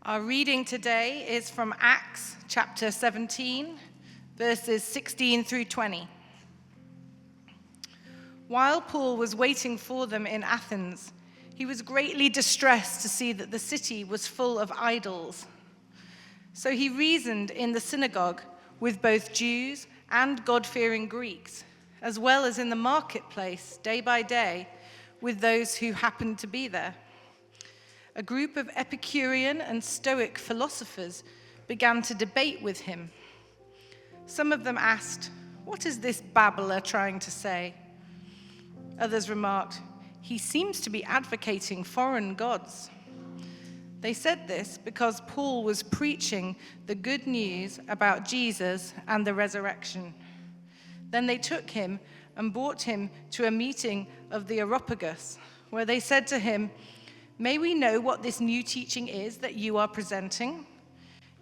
Our reading today is from Acts chapter 17, verses 16 through 20. While Paul was waiting for them in Athens, he was greatly distressed to see that the city was full of idols. So he reasoned in the synagogue with both Jews and God-fearing Greeks, as well as in the marketplace day by day with those who happened to be there. A group of Epicurean and Stoic philosophers began to debate with him. Some of them asked, "What is this babbler trying to say?" Others remarked, "He seems to be advocating foreign gods." They said this because Paul was preaching the good news about Jesus and the resurrection. Then they took him and brought him to a meeting of the Areopagus, where they said to him, "May we know what this new teaching is that you are presenting?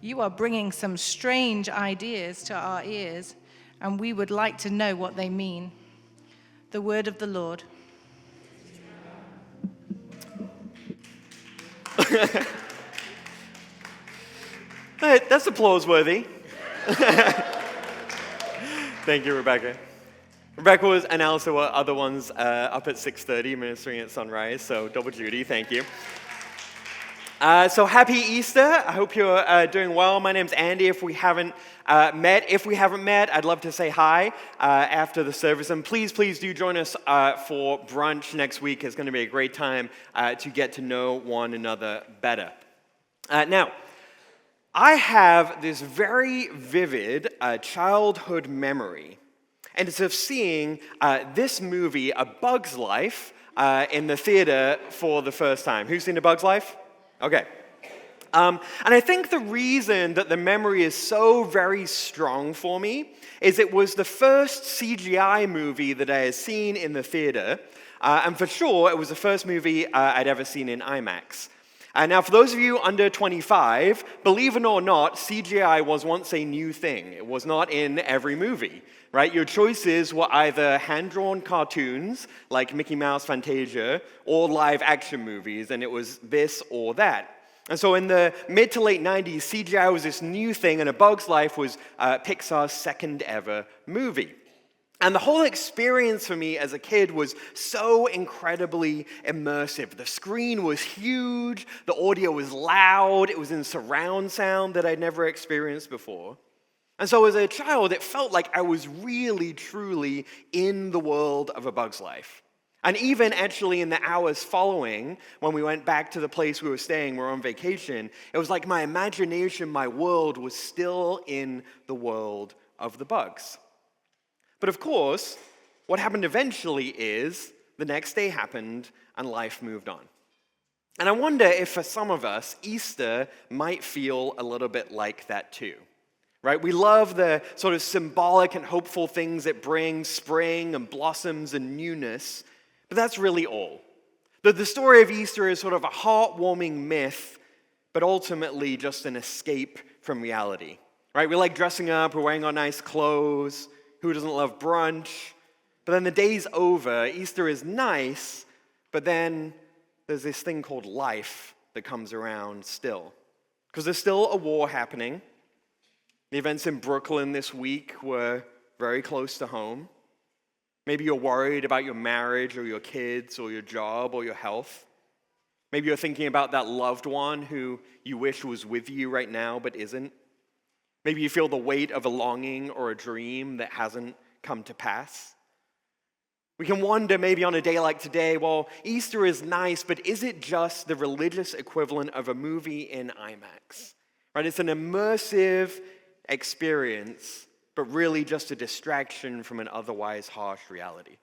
You are bringing some strange ideas to our ears, and we would like to know what they mean." The word of the Lord. That's applause-worthy. Thank you, Rebecca. Rebecca and Alice were other ones up at 6:30 ministering at sunrise, so double duty, thank you. So happy Easter. I hope you're doing well. My name's Andy. If we haven't met, I'd love to say hi after the service. And please do join us for brunch next week. It's going to be a great time to get to know one another better. Now, I have this very vivid childhood memory, and it's of seeing this movie, A Bug's Life, in the theater for the first time. Who's seen A Bug's Life? Okay. And I think the reason that the memory is so very strong for me is it was the first CGI movie that I had seen in the theater, and for sure it was the first movie I'd ever seen in IMAX. Now, for those of you under 25, believe it or not, CGI was once a new thing. It was not in every movie, right? Your choices were either hand-drawn cartoons, like Mickey Mouse Fantasia, or live-action movies, and it was this or that. And so in the mid to late 90s, CGI was this new thing, and A Bug's Life was Pixar's second ever movie. And the whole experience for me as a kid was so incredibly immersive. The screen was huge, the audio was loud, it was in surround sound that I'd never experienced before. And so as a child, it felt like I was really, truly in the world of A Bug's Life. And even actually in the hours following, when we went back to the place we were staying, we were on vacation, it was like my imagination, my world was still in the world of the bugs. But of course, what happened eventually is the next day happened and life moved on. And I wonder if for some of us, Easter might feel a little bit like that too, right? We love the sort of symbolic and hopeful things it brings, spring and blossoms and newness, but that's really all. The story of Easter is sort of a heartwarming myth, but ultimately just an escape from reality, right? We like dressing up, we're wearing our nice clothes. Who doesn't love brunch? But then the day's over. Easter is nice, but then there's this thing called life that comes around still. Because there's still a war happening. The events in Brooklyn this week were very close to home. Maybe you're worried about your marriage or your kids or your job or your health. Maybe you're thinking about that loved one who you wish was with you right now but isn't. Maybe you feel the weight of a longing or a dream that hasn't come to pass. We can wonder maybe on a day like today, well, Easter is nice, but is it just the religious equivalent of a movie in IMAX? Right? It's an immersive experience, but really just a distraction from an otherwise harsh reality.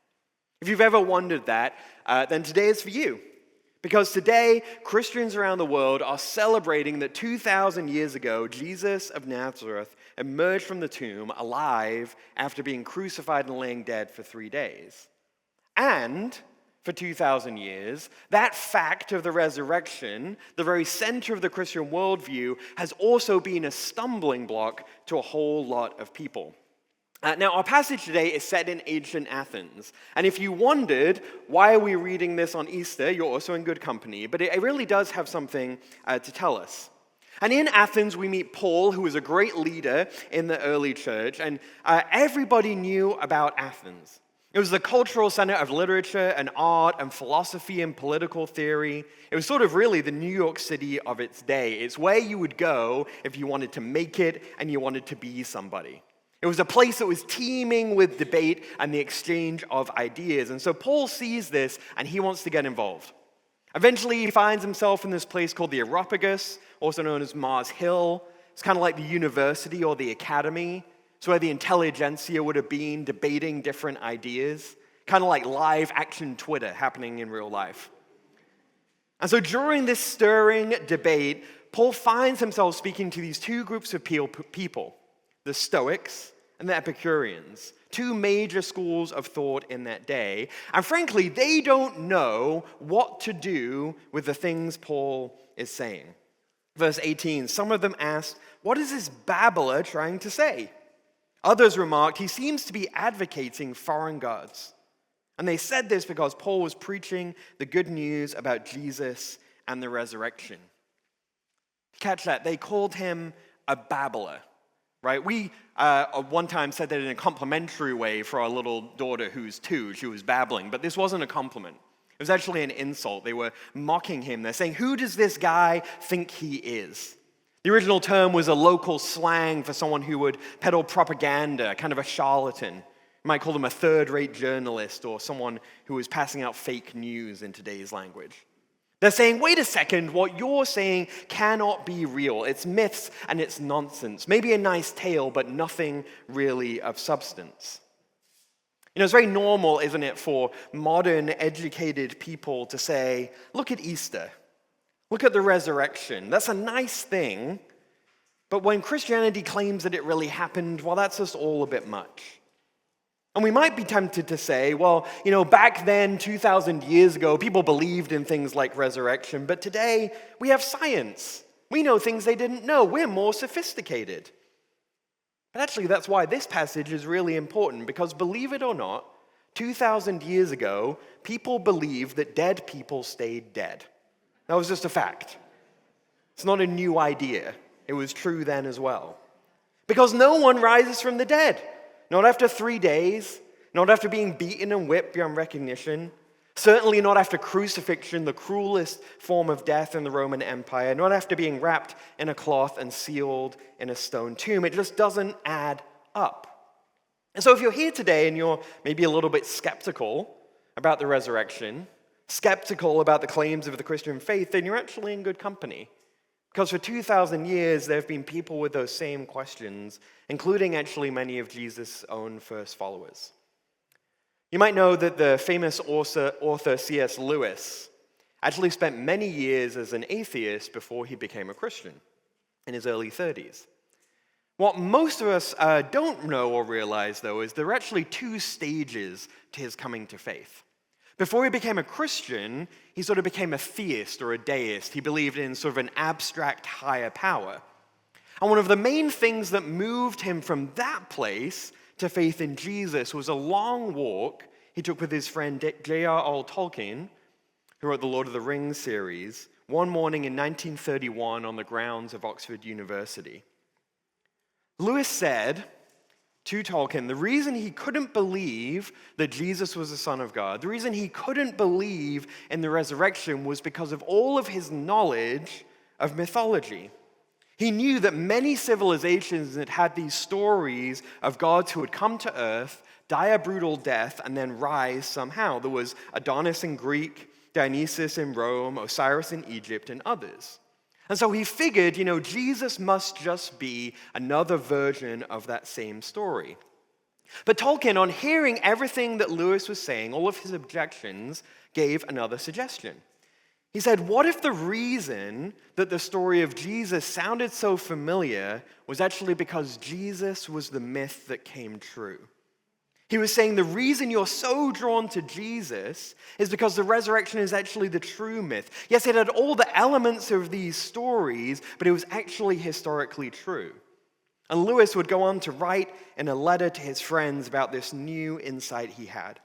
If you've ever wondered that, then today is for you. Because today, Christians around the world are celebrating that 2,000 years ago, Jesus of Nazareth emerged from the tomb alive after being crucified and laying dead for 3 days. And for 2,000 years, that fact of the resurrection, the very center of the Christian worldview, has also been a stumbling block to a whole lot of people. Now, our passage today is set in ancient Athens. And if you wondered, why are we reading this on Easter, you're also in good company. But it really does have something to tell us. And in Athens, we meet Paul, who was a great leader in the early church, and everybody knew about Athens. It was the cultural center of literature and art and philosophy and political theory. It was sort of really the New York City of its day. It's where you would go if you wanted to make it and you wanted to be somebody. It was a place that was teeming with debate and the exchange of ideas. And so Paul sees this and he wants to get involved. Eventually, he finds himself in this place called the Areopagus, also known as Mars Hill. It's kind of like the university or the academy. It's where the intelligentsia would have been debating different ideas, kind of like live action Twitter happening in real life. And so during this stirring debate, Paul finds himself speaking to these two groups of people, the Stoics and the Epicureans, two major schools of thought in that day. And frankly, they don't know what to do with the things Paul is saying. Verse 18, some of them asked, "What is this babbler trying to say?" Others remarked, "He seems to be advocating foreign gods." And they said this because Paul was preaching the good news about Jesus and the resurrection. Catch that? They called him a babbler, right? We one time said that in a complimentary way for our little daughter who's 2. She was babbling, but this wasn't a compliment. It was actually an insult. They were mocking him. They're saying, "Who does this guy think he is?" The original term was a local slang for someone who would peddle propaganda, kind of a charlatan. You might call them a third-rate journalist or someone who was passing out fake news in today's language. They're saying, wait a second, what you're saying cannot be real. It's myths and it's nonsense. Maybe a nice tale, but nothing really of substance. You know, it's very normal, isn't it, for modern, educated people to say, look at Easter. Look at the resurrection. That's a nice thing, but when Christianity claims that it really happened, well, that's just all a bit much. And we might be tempted to say, well, you know, back then, 2,000 years ago, people believed in things like resurrection, but today we have science. We know things they didn't know. We're more sophisticated. But actually, that's why this passage is really important, because believe it or not, 2,000 years ago, people believed that dead people stayed dead. That was just a fact. It's not a new idea. It was true then as well. Because no one rises from the dead. Not after 3 days. Not after being beaten and whipped beyond recognition. Certainly not after crucifixion, the cruelest form of death in the Roman Empire. Not after being wrapped in a cloth and sealed in a stone tomb. It just doesn't add up. And so if you're here today and you're maybe a little bit skeptical about the resurrection, skeptical about the claims of the Christian faith, then you're actually in good company. Because for 2,000 years, there have been people with those same questions, including actually many of Jesus' own first followers. You might know that the famous author C.S. Lewis actually spent many years as an atheist before he became a Christian in his early 30s. What most of us don't know or realize, though, is there are actually 2 stages to his coming to faith. Before he became a Christian, he sort of became a theist or a deist. He believed in sort of an abstract higher power. And one of the main things that moved him from that place to faith in Jesus was a long walk he took with his friend J.R.R. Tolkien, who wrote the Lord of the Rings series, one morning in 1931 on the grounds of Oxford University. Lewis said to Tolkien, the reason he couldn't believe that Jesus was the Son of God, the reason he couldn't believe in the resurrection was because of all of his knowledge of mythology. He knew that many civilizations had had these stories of gods who would come to earth, die a brutal death, and then rise somehow. There was Adonis in Greek, Dionysus in Rome, Osiris in Egypt, and others. And so he figured, you know, Jesus must just be another version of that same story. But Tolkien, on hearing everything that Lewis was saying, all of his objections, gave another suggestion. He said, what if the reason that the story of Jesus sounded so familiar was actually because Jesus was the myth that came true? He was saying the reason you're so drawn to Jesus is because the resurrection is actually the true myth. Yes, it had all the elements of these stories, but it was actually historically true. And Lewis would go on to write in a letter to his friends about this new insight he had.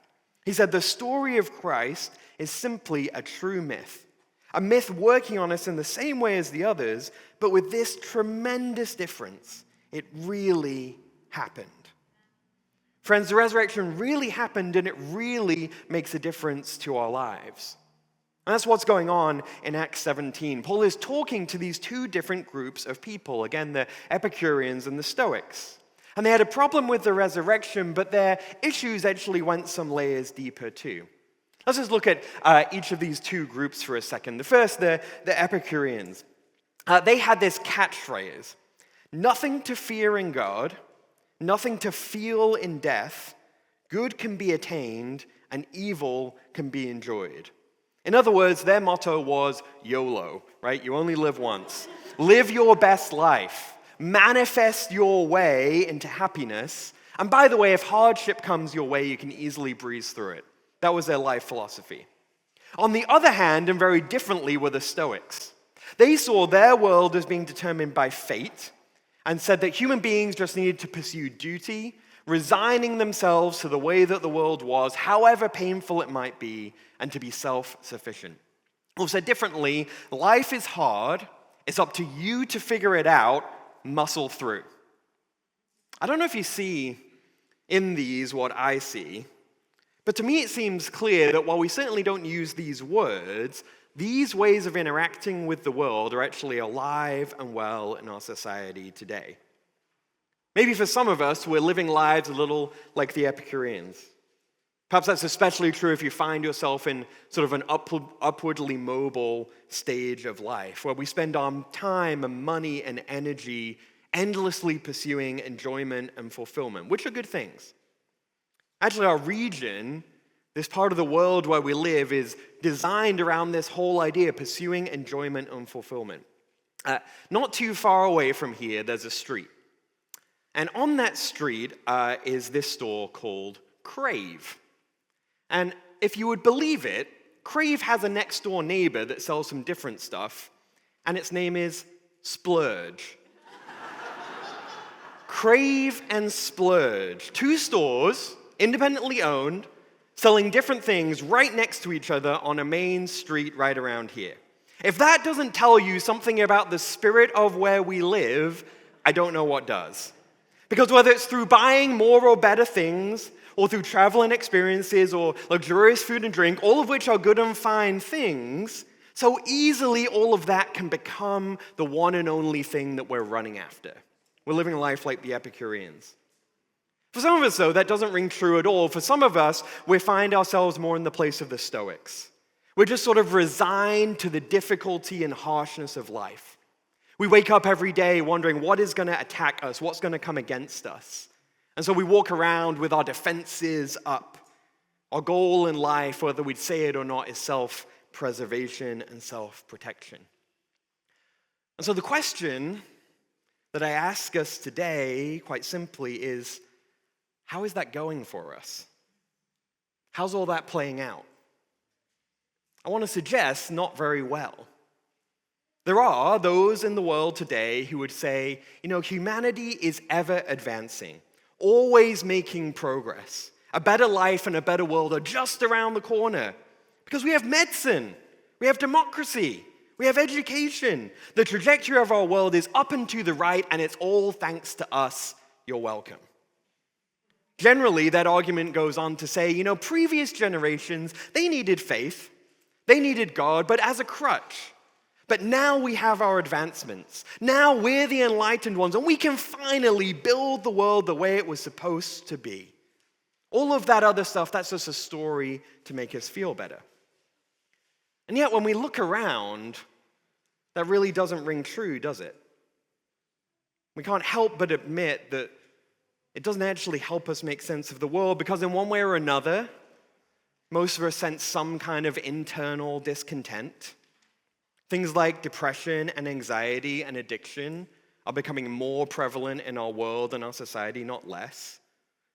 He said, the story of Christ is simply a true myth. A myth working on us in the same way as the others, but with this tremendous difference. It really happened. Friends, the resurrection really happened, and it really makes a difference to our lives. And that's what's going on in Acts 17. Paul is talking to these two different groups of people, again, the Epicureans and the Stoics. And they had a problem with the resurrection, but their issues actually went some layers deeper too. Let's just look at each of these two groups for a second. The first, the Epicureans. They had this catchphrase: nothing to fear in God, nothing to feel in death, good can be attained, and evil can be enjoyed. In other words, their motto was YOLO, right? You only live once. Live your best life. Manifest your way into happiness. And by the way, if hardship comes your way, you can easily breeze through it. That was their life philosophy. On the other hand, and very differently, were the Stoics. They saw their world as being determined by fate and said that human beings just needed to pursue duty, resigning themselves to the way that the world was, however painful it might be, and to be self-sufficient. Or said differently, life is hard, it's up to you to figure it out, muscle through. I don't know if you see in these what I see, but to me it seems clear that while we certainly don't use these words, these ways of interacting with the world are actually alive and well in our society today. Maybe for some of us, we're living lives a little like the Epicureans. Perhaps that's especially true if you find yourself in sort of an upwardly mobile stage of life, where we spend our time and money and energy endlessly pursuing enjoyment and fulfillment, which are good things. Actually, our region, this part of the world where we live, is designed around this whole idea, pursuing enjoyment and fulfillment. Not too far away from here, there's a street. And on that street is this store called Crave. And if you would believe it, Crave has a next door neighbor that sells some different stuff, and its name is Splurge. Crave and Splurge, two stores, independently owned, selling different things right next to each other on a main street right around here. If that doesn't tell you something about the spirit of where we live, I don't know what does. Because whether it's through buying more or better things, or through travel and experiences, or luxurious food and drink, all of which are good and fine things, so easily all of that can become the one and only thing that we're running after. We're living a life like the Epicureans. For some of us, though, that doesn't ring true at all. For some of us, we find ourselves more in the place of the Stoics. We're just sort of resigned to the difficulty and harshness of life. We wake up every day wondering what is going to attack us, what's going to come against us. And so we walk around with our defenses up. Our goal in life, whether we'd say it or not, is self-preservation and self-protection. And so the question that I ask us today, quite simply, is how is that going for us? How's all that playing out? I want to suggest not very well. There are those in the world today who would say, humanity is ever advancing, always making progress. A better life and a better world are just around the corner because we have medicine, we have democracy, we have education. The trajectory of our world is up and to the right, and it's all thanks to us. You're welcome. Generally, that argument goes on to say, previous generations, they needed faith, they needed God, but as a crutch. But now we have our advancements. Now we're the enlightened ones, and we can finally build the world the way it was supposed to be. All of that other stuff, that's just a story to make us feel better. And yet when we look around, that really doesn't ring true, does it? We can't help but admit that it doesn't actually help us make sense of the world, because in one way or another, most of us sense some kind of internal discontent. Things like depression and anxiety and addiction are becoming more prevalent in our world and our society, not less.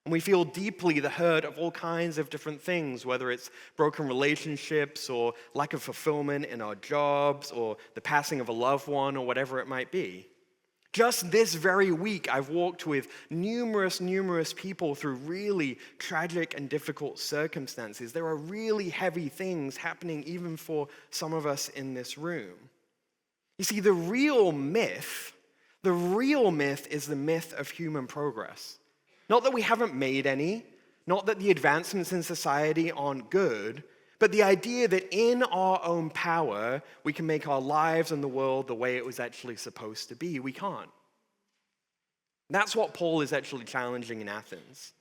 And we feel deeply the hurt of all kinds of different things, whether it's broken relationships or lack of fulfillment in our jobs or the passing of a loved one or whatever it might be. Just this very week, I've walked with numerous people through really tragic and difficult circumstances. There are really heavy things happening even for some of us in this room. You see, the real myth is the myth of human progress. Not that we haven't made any, not that the advancements in society aren't good, but the idea that in our own power, we can make our lives and the world the way it was actually supposed to be. We can't. That's what Paul is actually challenging in Athens.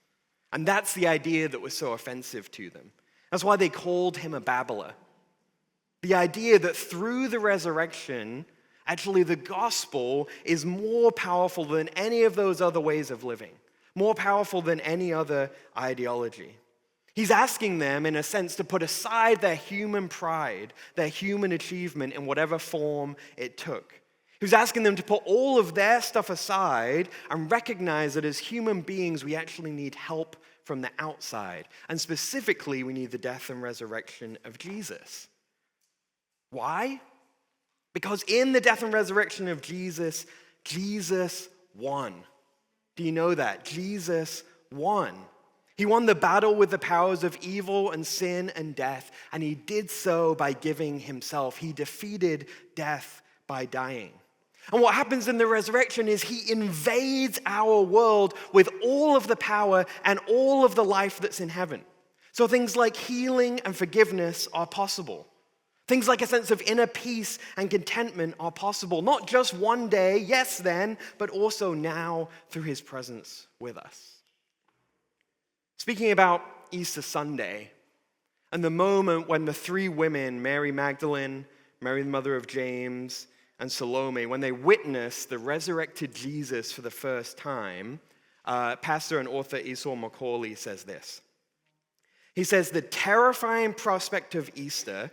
And that's the idea that was so offensive to them. That's why they called him a babbler. The idea that through the resurrection, actually the gospel is more powerful than any of those other ways of living, more powerful than any other ideology. He's asking them, in a sense, to put aside their human pride, their human achievement in whatever form it took. He was asking them to put all of their stuff aside and recognize that as human beings, we actually need help from the outside. And specifically, we need the death and resurrection of Jesus. Why? Because in the death and resurrection of Jesus, Jesus won. Do you know that? Jesus won. He won the battle with the powers of evil and sin and death, and he did so by giving himself. He defeated death by dying. And what happens in the resurrection is he invades our world with all of the power and all of the life that's in heaven. So things like healing and forgiveness are possible. Things like a sense of inner peace and contentment are possible, not just one day, yes then, but also now through his presence with us. Speaking about Easter Sunday and the moment when the three women, Mary Magdalene, Mary the mother of James, and Salome, when they witnessed the resurrected Jesus for the first time, pastor and author Esau Macaulay says this. He says, the terrifying prospect of Easter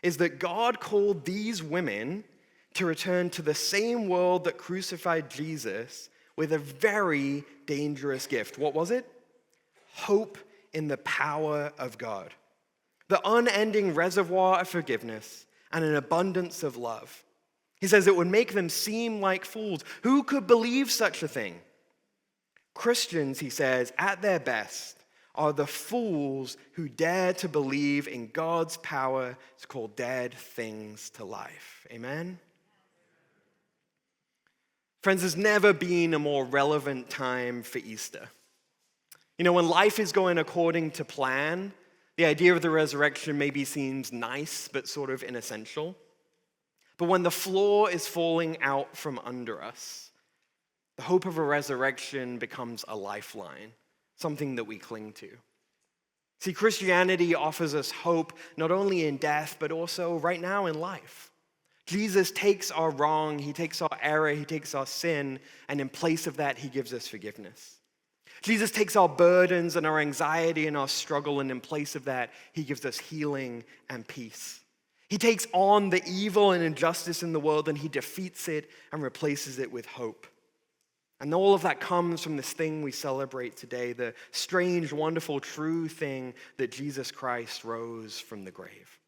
is that God called these women to return to the same world that crucified Jesus with a very dangerous gift. What was it? Hope in the power of God, the unending reservoir of forgiveness and an abundance of love. He says it would make them seem like fools. Who could believe such a thing? Christians, he says, at their best, are the fools who dare to believe in God's power to call dead things to life. Amen? Friends, there's never been a more relevant time for Easter. You know, when life is going according to plan, the idea of the resurrection maybe seems nice, but sort of inessential. But when the floor is falling out from under us, the hope of a resurrection becomes a lifeline, something that we cling to. See, Christianity offers us hope not only in death, but also right now in life. Jesus takes our wrong, he takes our error, he takes our sin, and in place of that, he gives us forgiveness. Jesus takes our burdens and our anxiety and our struggle, and in place of that, he gives us healing and peace. He takes on the evil and injustice in the world, and he defeats it and replaces it with hope. And all of that comes from this thing we celebrate today, the strange, wonderful, true thing that Jesus Christ rose from the grave.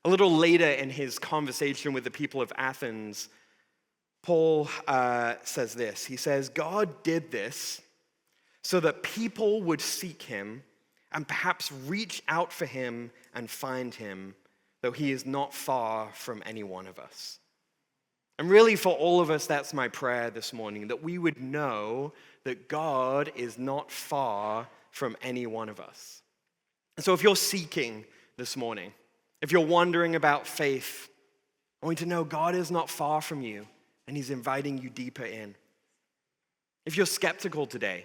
A little later in his conversation with the people of Athens, Paul says this. He says, God did this so that people would seek him and perhaps reach out for him and find him, though he is not far from any one of us. And really for all of us, that's my prayer this morning, that we would know that God is not far from any one of us. And so if you're seeking this morning, if you're wondering about faith, I want you to know God is not far from you, and he's inviting you deeper in. If you're skeptical today,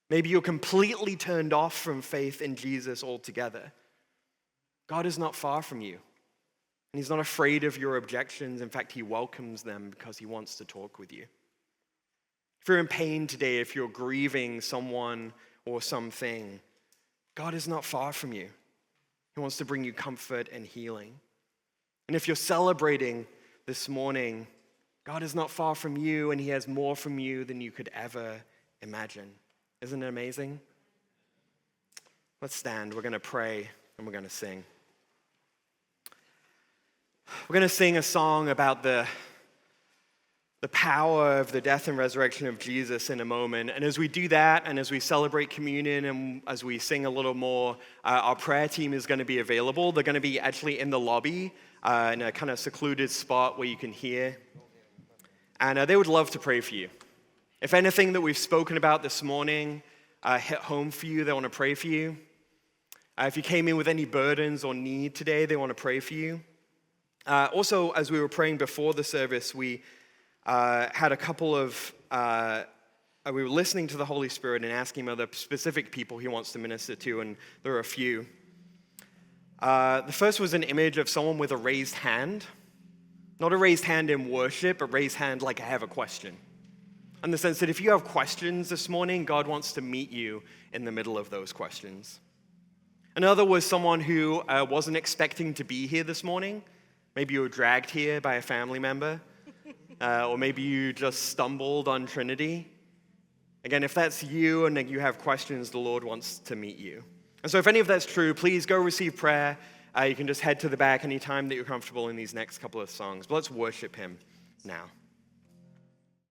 maybe you're completely turned off from faith in Jesus altogether, God is not far from you. And he's not afraid of your objections. In fact, he welcomes them because he wants to talk with you. If you're in pain today, if you're grieving someone or something, God is not far from you. He wants to bring you comfort and healing. And if you're celebrating this morning, God is not far from you, and he has more from you than you could ever imagine. Isn't it amazing? Let's stand. We're going to pray, and we're going to sing. We're going to sing a song about the the power of the death and resurrection of Jesus in a moment. And as we do that, and as we celebrate communion, and as we sing a little more, our prayer team is going to be available. They're going to be actually in the lobby in a kind of secluded spot where you can hear. And they would love to pray for you. If anything that we've spoken about this morning hit home for you, they want to pray for you. If you came in with any burdens or need today, they want to pray for you. Also, as we were praying before the service, we had a couple of, we were listening to the Holy Spirit and asking him other specific people he wants to minister to, and there are a few. The first was an image of someone with a raised hand. Not a raised hand in worship, but raised hand like I have a question. In the sense that if you have questions this morning, God wants to meet you in the middle of those questions. Another was someone who wasn't expecting to be here this morning. Maybe you were dragged here by a family member. Or maybe you just stumbled on Trinity. Again, if that's you and you have questions, the Lord wants to meet you. And so if any of that's true, please go receive prayer. You can just head to the back anytime that you're comfortable in these next couple of songs. But let's worship him now.